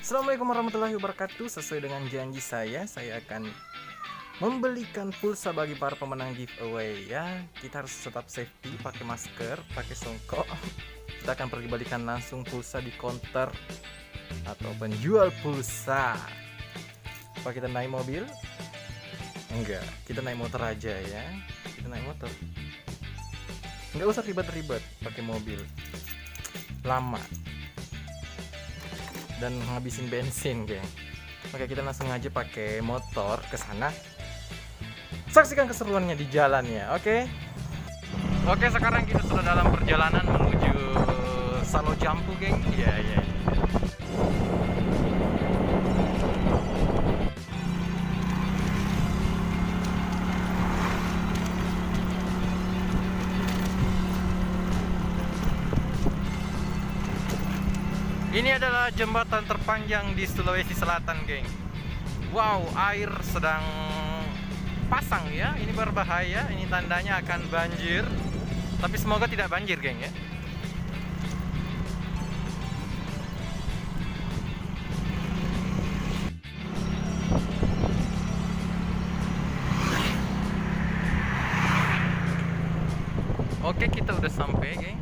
Assalamualaikum warahmatullahi wabarakatuh. Sesuai dengan janji saya akan membelikan pulsa bagi para pemenang giveaway ya. Kita harus tetap safety, pakai masker, pakai songkok. Kita akan pergi balikan langsung pulsa di counter atau penjual pulsa. Apa kita naik mobil? Enggak, kita naik motor aja ya. Kita naik motor. Enggak usah ribet-ribet pakai mobil. Lama. Dan ngabisin bensin, geng. Oke, kita langsung aja pakai motor ke sana. Saksikan keseruannya di jalannya, oke? Oke, sekarang kita sudah dalam perjalanan menuju Salo Jampu, geng. Iya. Ini adalah jembatan terpanjang di Sulawesi Selatan, geng. Wow, air sedang pasang ya. Ini berbahaya. Ini tandanya akan banjir. Tapi semoga tidak banjir, geng ya. Oke, kita udah sampai, geng.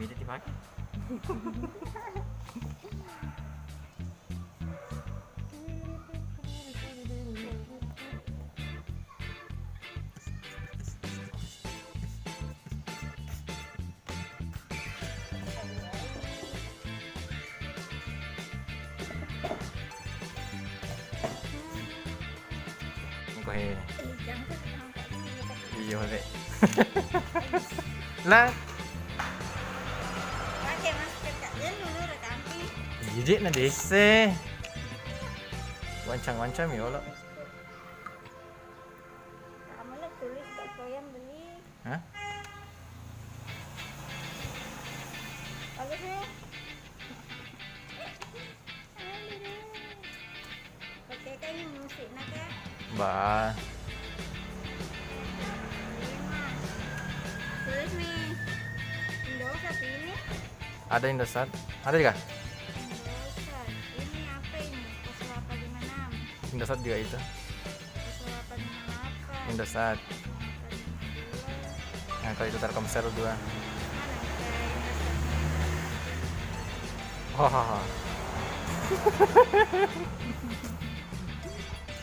Dipakai. Iya, Dek. Lah jijik na dese. Wancang-wancang ya Allah. Kamu lah tulis gak doyan beli. Hah? Bagus nih. Oke, kayak musik nak ya. Bah. Tulis nih. Indosat ini. Ada Indosat? Ada juga? Indosat. Ini apa ini? 0856. Indosat juga itu. 0858. Indosat. Nah, kalau itu Telkomsel 2. Oh.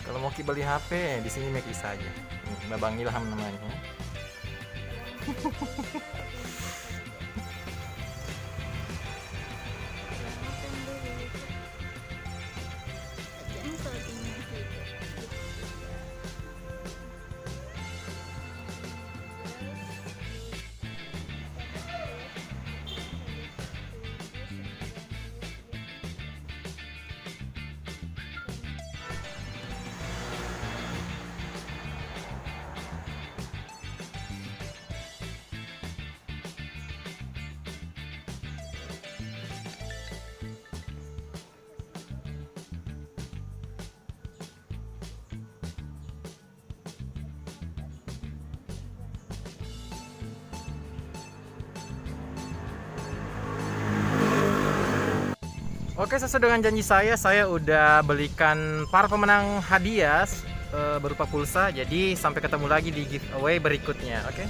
Kalau mau beli HP di sini make bisa aja. Babang Ilham namanya. Oke, sesuai dengan janji saya udah belikan para pemenang hadiah berupa pulsa. Jadi sampai ketemu lagi di giveaway berikutnya, oke?